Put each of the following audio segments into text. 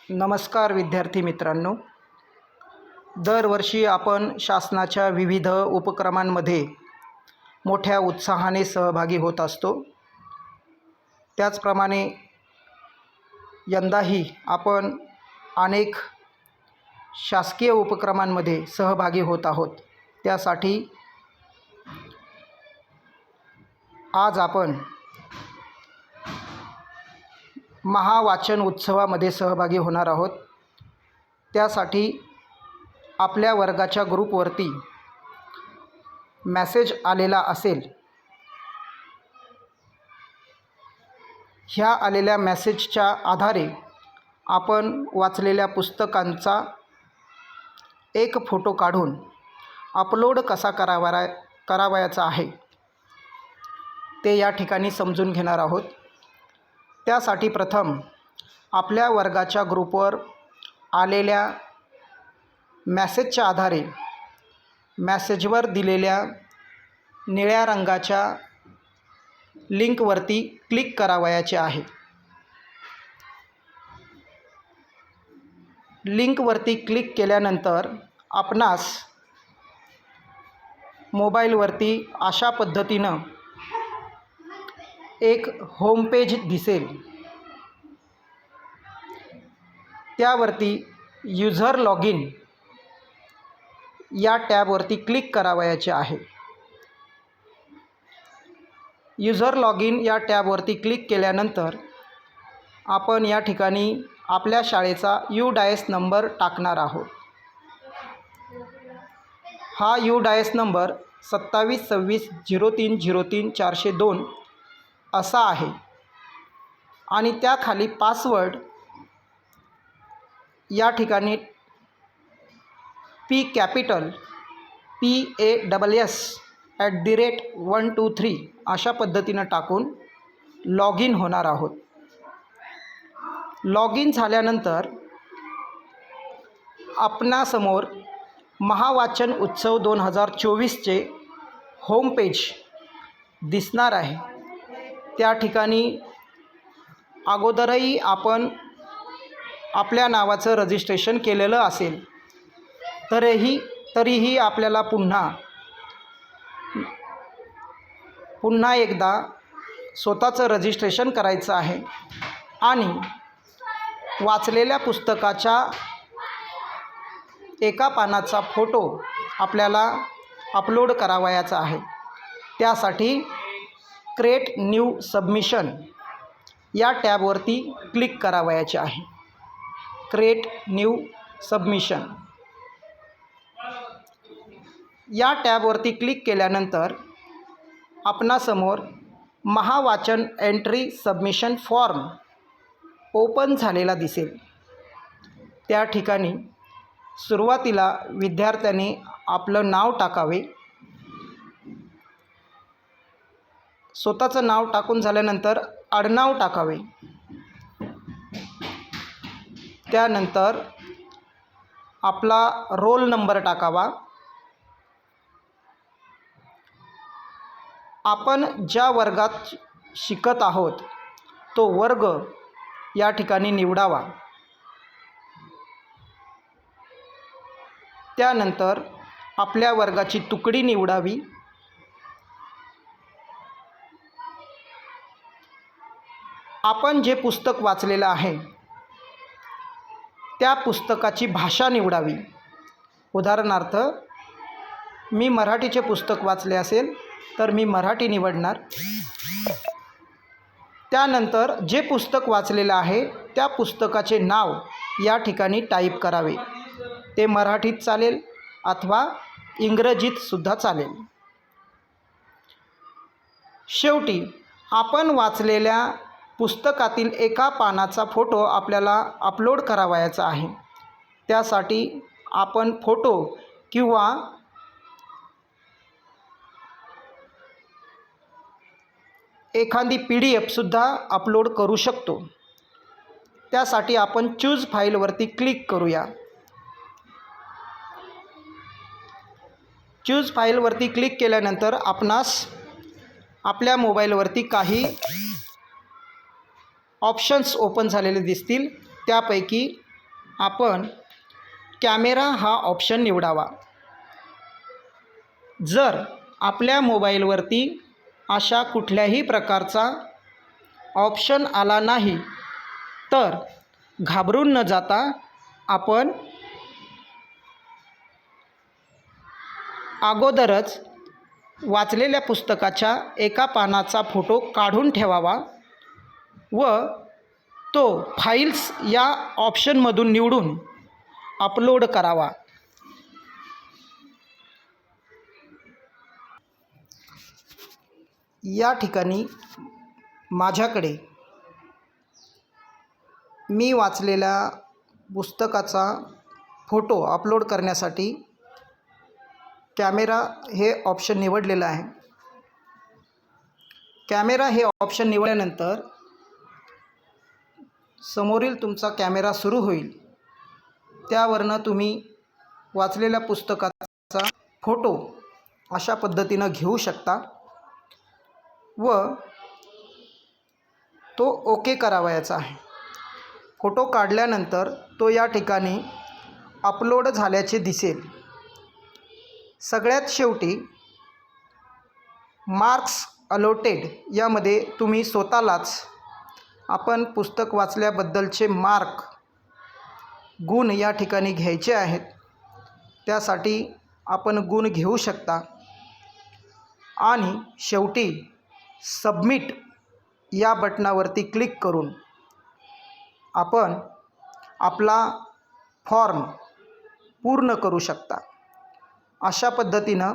नमस्कार विद्यार्थी मित्रांनो, दरवर्षी आपण शासनाच्या विविध उपक्रमांमध्ये मोठ्या उत्साहाने सहभागी होत असतो। त्याचप्रमाणे यंदाही आपण अनेक शासकीय उपक्रमांमध्ये सहभागी होत आहोत। त्यासाठी आज आपण महावाचन उत्सवामध्ये सहभागी होणार आहोत। त्यासाठी आपल्या वर्गाच्या ग्रुपवरती मेसेज आलेला असेल। ह्या आलेल्या मेसेजच्या आधारे आपण वाचलेल्या पुस्तकांचा एक फोटो काढून अपलोड कसा करावयाचा आहे ते या ठिकाणी समजून घेणार आहोत। त्यासाठी प्रथम आपल्या वर्गाच्या ग्रुपवर आलेल्या मेसेजच्या आधारे मेसेजवर दिलेल्या निळ्या रंगाच्या लिंकवरती क्लिक करावयाचे आहे। लिंकवरती क्लिक केल्यानंतर आपणास मोबाईलवरती अशा पद्धतीनं एक होम पेज दिसेल। त्यावरती यूजर लॉगिन या टॅबवरती क्लिक करावयाचे आहे। यूजर लॉगिन या टॅबवरती क्लिक केल्यानंतर आपण या ठिकाणी आपल्या शाळेचा UDIS नंबर टाकणार आहोत। हा UDIS नंबर 27260303 असा आहे आणि त्याखाली पासवर्ड या ठिकाणी PASS@123 अशा पद्धतीनं टाकून लॉग इन होणार आहोत। लॉग इन झाल्यानंतर आपणासमोर महावाचन उत्सव 2024चे होम पेज दिसणार आहे। त्या ठिकाणी अगोदरही आपण आपल्या नावाचं रजिस्ट्रेशन केलेलं असेल तरीही आपल्याला पुन्हा एकदा स्वतःचं रजिस्ट्रेशन करायचं आहे आणि वाचलेल्या पुस्तकाच्या एका पानाचा फोटो आपल्याला अपलोड करावयाचा आहे। त्यासाठी क्रिएट न्यू सबमिशन या टॅबवरती क्लिक करावयाचे आहे। क्रिएट न्यू सबमिशन या टॅबवरती क्लिक केल्यानंतर आपणासमोर महावाचन एंट्री सबमिशन फॉर्म ओपन झालेला दिसेल। त्या ठिकाणी सुरुवातीला विद्यार्थ्यांनी आपलं नाव टाकावे। स्वतःचं नाव टाकून झाल्यानंतर आडनाव टाकावे। त्यानंतर आपला रोल नंबर टाकावा। आपण ज्या वर्गात शिकत आहोत तो वर्ग या ठिकाणी निवडावा। त्यानंतर आपल्या वर्गाची तुकडी निवडावी। आपण जे पुस्तक वाचलेलं आहे त्या पुस्तकाची भाषा निवडावी। उदाहरणार्थ मी मराठीचे पुस्तक वाचले असेल तर मी मराठी निवडणार। त्यानंतर जे पुस्तक वाचलेलं आहे त्या पुस्तकाचे नाव या ठिकाणी टाईप करावे। ते मराठीत चालेल अथवा इंग्रजीत सुद्धा चालेल। शेवटी आपण वाचलेल्या पुस्तकातील एका पानाचा फोटो आपल्याला अपलोड करावयाचा आहे। त्यासाठी आपण फोटो किंवा एखादी PDF सुद्धा अपलोड करू शकतो। त्यासाठी आपण चूज फाईलवरती क्लिक करूया। चूज फाईलवरती क्लिक केल्यानंतर आपणास आपल्या मोबाईलवरती काही ऑप्शन्स ओपन झालेले दिसतील। त्यापैकी आपण कॅमेरा हा ऑप्शन निवडावा. जर आपल्या मोबाईलवरती अशा कुठल्याही प्रकारचा ऑप्शन आला नाही तर घाबरून न जाता आपण अगोदरच वाचलेल्या पुस्तकाच्या एका पानाचा फोटो काढून ठेवावा व तो फाईल्स या ऑप्शनमधून निवडून अपलोड करावा. या ठिकाणी माझ्याकडे मी वाचलेल्या पुस्तकाचा फोटो अपलोड करण्यासाठी कॅमेरा हे ऑप्शन निवडलेलं आहे. कॅमेरा हे ऑप्शन निवडल्यानंतर समोरील तुमचा कॅमेरा सुरू होईल. त्यावरनं तुम्ही वाचलेल्या पुस्तकाचा फोटो अशा पद्धतीनं घेऊ शकता व तो ओके करावयाचा आहे. फोटो काढल्यानंतर तो या ठिकाणी अपलोड झाल्याचे दिसेल. सगळ्यात शेवटी मार्क्स अलॉटेड यामध्ये तुम्ही स्वतःलाच आपण पुस्तक वाचल्याबद्दलचे मार्क गुण या ठिकाणी घ्यायचे आहेत. त्यासाठी आपण गुण घेऊ शकता आणि शेवटी सबमिट या बटनावरती क्लिक करून आपण आपला फॉर्म पूर्ण करू शकता. अशा पद्धतीनं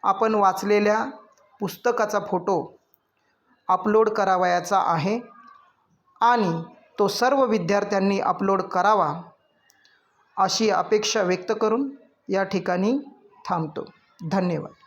आपण वाचलेल्या पुस्तकाचा फोटो अपलोड करावयाचा आहे आणि तो सर्व विद्यार्थ्यांनी अपलोड करावा अशी अपेक्षा व्यक्त करून या ठिकाणी थांबतो. धन्यवाद.